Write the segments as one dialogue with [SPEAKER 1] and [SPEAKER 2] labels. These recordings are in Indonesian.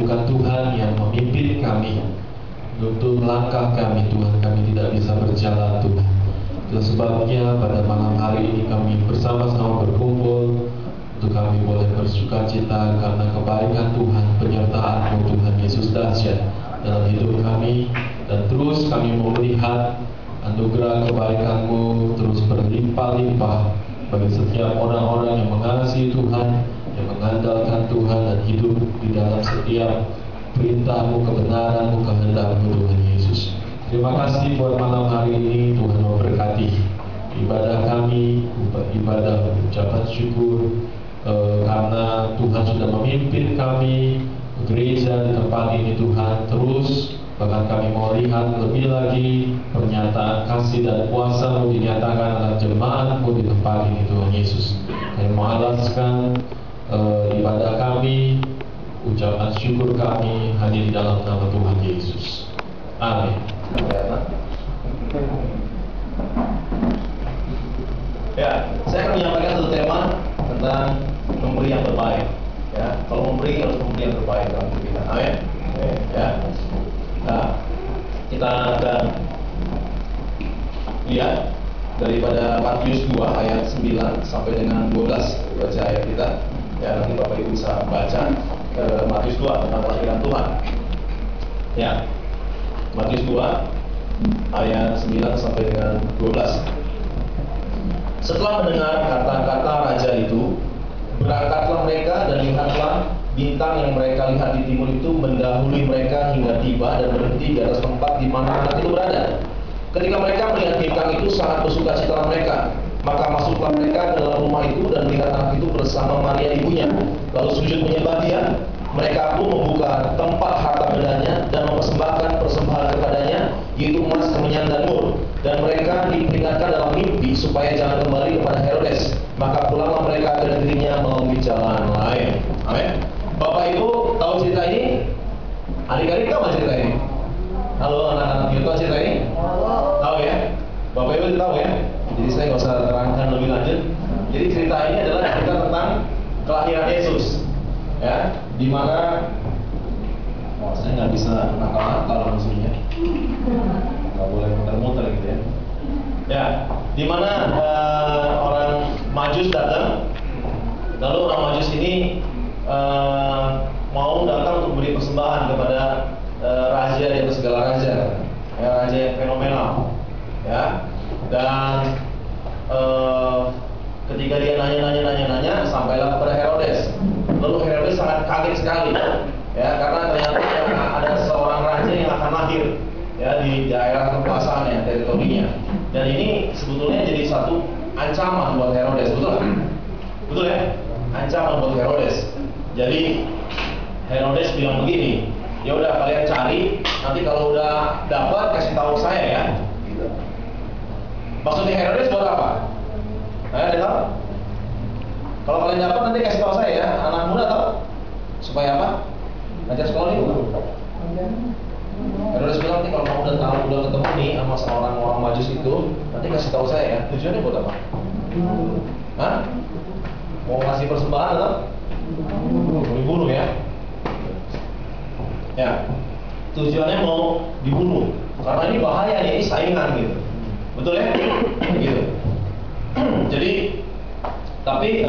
[SPEAKER 1] bukan Tuhan yang memimpin kami, untuk langkah kami Tuhan, kami tidak bisa berjalan Tuhan. Itu sebabnya pada malam hari ini kami bersama-sama berkumpul untuk kami boleh bersuka cita karena kebaikan Tuhan, penyertaan-Mu Tuhan Yesus dahsyat dalam hidup kami, dan terus kami mau melihat anugerah kebaikan-Mu terus berlimpah-limpah bagi setiap orang-orang yang mengasihi Tuhan, yang mengandalkan Tuhan dan hidup di dalam setiap perintah-Mu, kebenaran-Mu, kehendak-Mu Tuhan Yesus. Terima kasih buat malam hari ini. Tuhan memberkati ibadah kami, ibadah ucapan syukur, karena Tuhan sudah memimpin kami gereja di tempat ini Tuhan. Terus bahkan kami mau lihat lebih lagi pernyataan kasih dan kuasa-Mu dinyatakan dalam jemaat-Mu di tempat ini Tuhan Yesus. Kami mau alaskan ibadah kami, ucapan syukur kami hanya di dalam nama Tuhan Yesus. Amin.
[SPEAKER 2] Ya, saya akan menyampaikan satu tema tentang memberi yang terbaik. Ya, kalau memberi harus memberi yang terbaik dalam hidup kita. Amin. Ya. Nah, kita akan lihat daripada Matius 2 ayat 9 sampai dengan 12 baca ayat kita. Ya, nanti Bapak Ibu bisa baca Matius 2 tentang kelahiran Tuhan. Ya. Matius 2 ayat 9 sampai dengan 12. Setelah mendengar kata-kata raja itu, berangkatlah mereka dan lihatlah bintang yang mereka lihat di timur itu mendahului mereka hingga tiba dan berhenti di atas tempat di mana anak itu berada. Ketika mereka melihat bintang itu, sangat bersukacita mereka. Maka masuklah mereka ke dalam rumah itu dan melihat anak itu bersama Maria ibunya. Lalu sujud menyembah Dia. Mereka pun membuka tempat harta bendanya dan mempersembahkan persembahan kepadanya, yaitu emas, kemenyan, dan mur. Dan mereka diperingatkan dalam mimpi supaya jangan kembali kepada Herodes. Maka pulanglah mereka ke negerinya melalui jalan lain. Amin. Bapak Ibu tahu cerita ini? Adik-adik tahu nggak cerita ini? Halo anak-anak Ibu, tahu cerita ini? Tahu ya? Bapak Ibu tahu ya? Jadi saya nggak usah terangkan lebih lanjut. Jadi cerita ini adalah cerita tentang kelahiran Yesus, ya, di mana saya nggak bisa nakal-nakal maksudnya, nggak boleh muter-muter gitu ya. Ya, di mana orang Majus datang, lalu orang Majus ini mau datang untuk beri persembahan kepada raja di atas segala raja, ya, raja yang fenomenal, ya. Dan ketika dia nanya, sampailah kepada Herodes. Lalu Herodes sangat kaget sekali, ya, karena ternyata ada seorang raja yang akan lahir, ya, di daerah kekuasaannya, teritorinya. Dan ini sebetulnya jadi satu ancaman buat Herodes, betul nggak? Betul ya? Ancaman buat Herodes. Jadi Herodes bilang begini, ya udah kalian cari, nanti kalau udah dapat kasih tahu saya ya. Gitu. Maksudnya Herodes buat apa? Ada tahu? Kalau kalian dapat nanti kasih tahu saya ya. Anak muda tahu? Supaya apa? Ngajar sekolah ini bukan? Herodes bilang nanti kalau kamu udah tahu, udah ketemu nih sama orang Majus itu, nanti kasih tahu saya ya. Tujuannya buat apa? Hah? Mau ngasih persembahan atau? Mau dibunuh ya? Ya. Tujuannya mau dibunuh. Karena ini bahaya, ini saingan gitu. Betul ya? Gitu. Jadi, tapi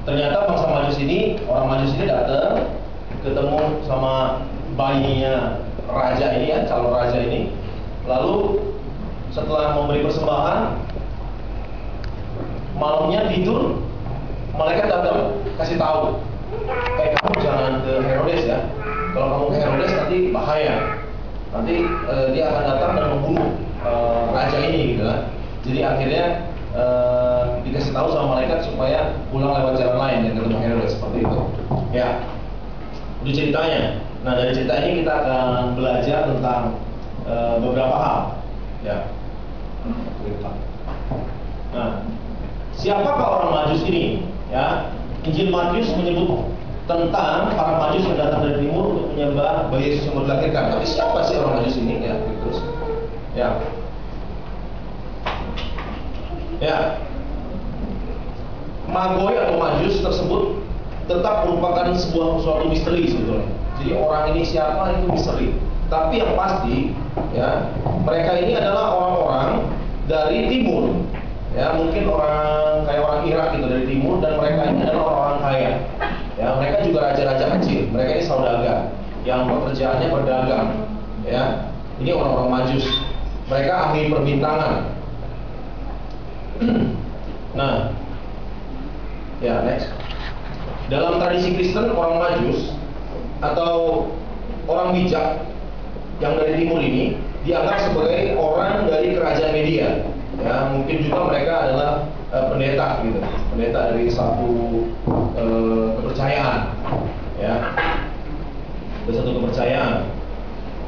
[SPEAKER 2] ternyata bangsa Majus ini, orang Majus ini datang ketemu sama bayinya raja ini ya, calon raja ini. Lalu setelah memberi persembahan, malamnya tidur, malaikat datang kasih tahu, kamu jangan ke Herodes ya. Kalau kamu ke Herodes nanti bahaya. Nanti dia akan datang dan membunuh raja ini gitu kan. Jadi akhirnya dikasih tahu sama malaikat supaya pulang lewat jalan lain dan ketemu Herodes, seperti itu. Ya, itu ceritanya. Nah, dari cerita ini kita akan belajar tentang beberapa hal. Ya. Nah, siapakah orang Majus ini? Ya, Injil Matius menyebut tentang para Majus yang datang dari timur untuk menyembah bayi Yesus yang dilahirkan. Tapi siapa sih orang Majus ini? Ya, terus. Ya. Ya. Magoi atau Majus tersebut tetap merupakan suatu misteri sebetulnya. Jadi orang ini siapa itu misteri. Tapi yang pasti, ya, mereka ini adalah orang-orang dari timur. Ya, mungkin kayak orang Irak gitu dari timur, dan mereka ini adalah orang-orang kaya. Ya, mereka juga raja-raja kecil. Mereka ini saudagar yang pekerjaannya berdagang. Ya, ini orang-orang Majus. Mereka ahli perbintangan. Nah, ya next. Dalam tradisi Kristen, orang Majus atau orang bijak yang dari timur ini dianggap sebagai orang dari kerajaan Media. Ya, mungkin juga mereka adalah pendeta gitu, pendeta dari satu kepercayaan, ya, dari satu kepercayaan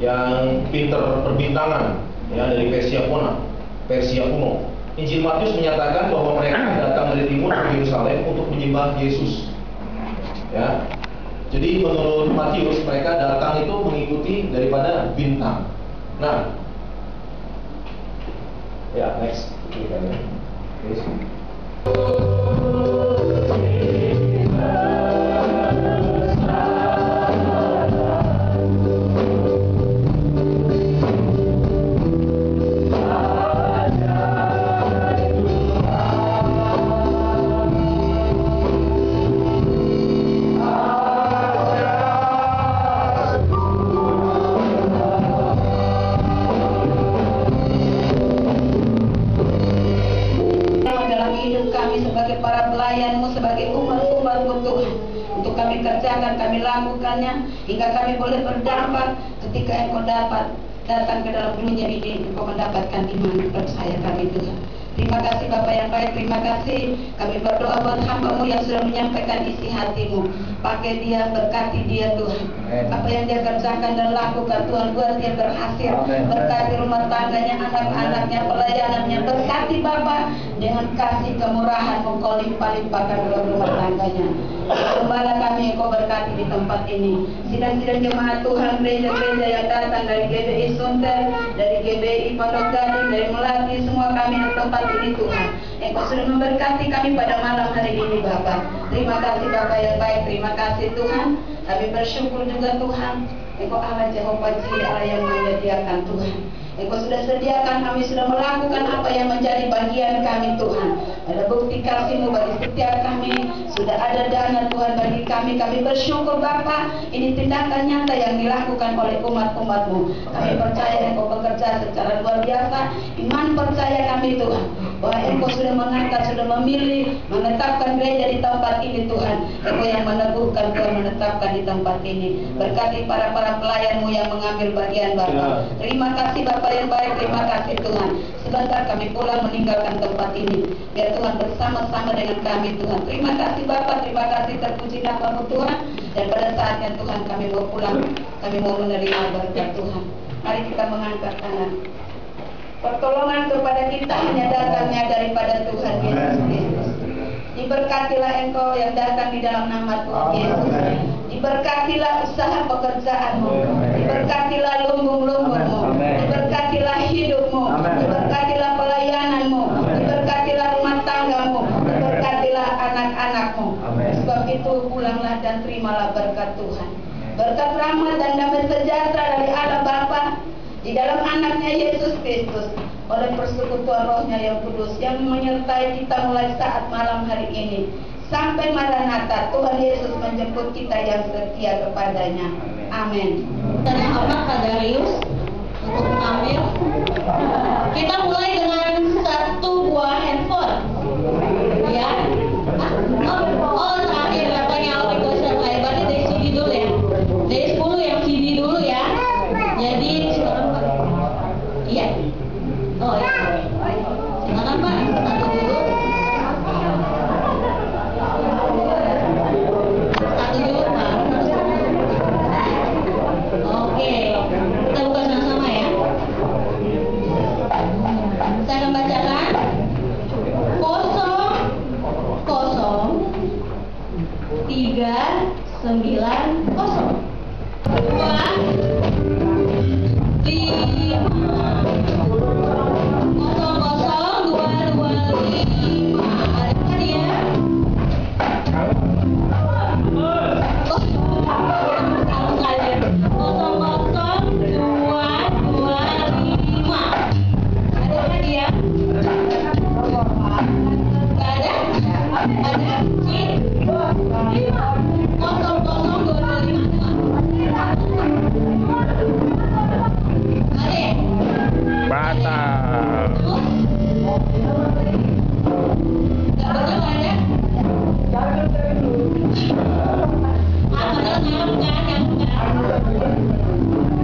[SPEAKER 2] yang pinter perbintangan, ya, dari Persia kuno. Injil Matius menyatakan bahwa mereka datang dari timur ke Yerusalem untuk menyembah Yesus. Ya, jadi menurut Matius mereka datang itu mengikuti daripada bintang. Nah, ya, next.
[SPEAKER 3] Kami lakukannya hingga kami boleh berdampak. Ketika Engkau datang ke dalam dunia ini, Engkau mendapatkan iman percaya kami Tuhan. Terima kasih Bapa yang baik, terima kasih. Kami berdoa buat hamba-Mu yang sudah menyampaikan isi hati-Mu. Pakai dia, berkati dia Tuhan. Apa yang dia kerjakan dan lakukan Tuhan, buat dia berhasil. Berkati rumah tangganya, anak-anaknya, pelayanannya. Berkati Bapa dengan kasih kemurahan-Mu, Kau limpah-limpahkan dalam rumah tangganya. Gembala kami Engkau berkati di tempat ini. Sidang-sidang jemaat Tuhan, gereja-gereja yang datang dari GBI Sunter, dari GBI Pondok Gading, dari Melati, semua kami di tempat ini Tuhan. Engkau sudah memberkati kami pada malam hari ini Bapa. Terima kasih Bapa yang baik, terima kasih Tuhan. Kami bersyukur juga Tuhan, Engkau Allah Jehovah Jireh, Allah yang menyediakan Tuhan. Engkau sudah sediakan, kami sudah melakukan apa yang menjadi bagian kami Tuhan. Ada bukti kasih-Mu bagi setiap kami. Sudah ada dana Tuhan bagi kami. Kami bersyukur Bapa. Ini tindakan nyata yang dilakukan oleh umat-umat-Mu. Kami percaya Engkau bekerja secara luar biasa. Iman percaya kami Tuhan, bahwa Engkau sudah mengangkat, sudah memilih, menetapkan gereja di tempat ini Tuhan. Engkau yang meneguhkan, Tuhan menetapkan di tempat ini. Berkati para pelayan-Mu yang mengambil bagian Bapa. Terima kasih Bapa yang baik, terima kasih Tuhan. Sebentar kami pulang meninggalkan tempat ini. Biar Tuhan bersama-sama dengan kami Tuhan. Terima kasih Bapa, terima kasih, terpuji nama-Mu Tuhan. Dan pada saatnya Tuhan kami mau pulang, kami mau menerima berkat Tuhan. Mari kita mengangkat tangan. Pertolongan kepada kita hanya datangnya daripada Tuhan Yesus Kristus. Diberkatilah Engkau yang datang di dalam nama Tuhan Yesus. Diberkatilah usaha pekerjaan-Mu. Diberkatilah lumbung-lumbung-Mu. Diberkatilah hidup-Mu. Diberkatilah pelayanan-Mu. Diberkatilah rumah tangga-Mu. Diberkatilah anak-anak-Mu. Sebab itu pulanglah dan terimalah berkat Tuhan. Berkat rahmat dan damai sejahtera dari Allah Bapa di dalam anaknya Yesus Kristus, oleh persekutuan Rohnya yang kudus yang menyertai kita mulai saat malam hari ini sampai Maranatha. Tuhan Yesus menjemput kita yang setia kepadanya. Amin.
[SPEAKER 4] Tanya apa Kak Darius untuk mengambil? Kita mulai dengan satu buah handphone. Ya. Oh terakhir katanya aplikasi saya. Berarti dari CD dulu ya. Dari 10 yang CD dulu ya. Jadi silakan Pak. Iya. Oh ya. Silakan Pak. Satu dulu. Satu dulu Pak. Oke. Kita buka sama-sama ya. Saya akan bacakan 00390 2 5 00225. Ada kan ya? Nyambung kan?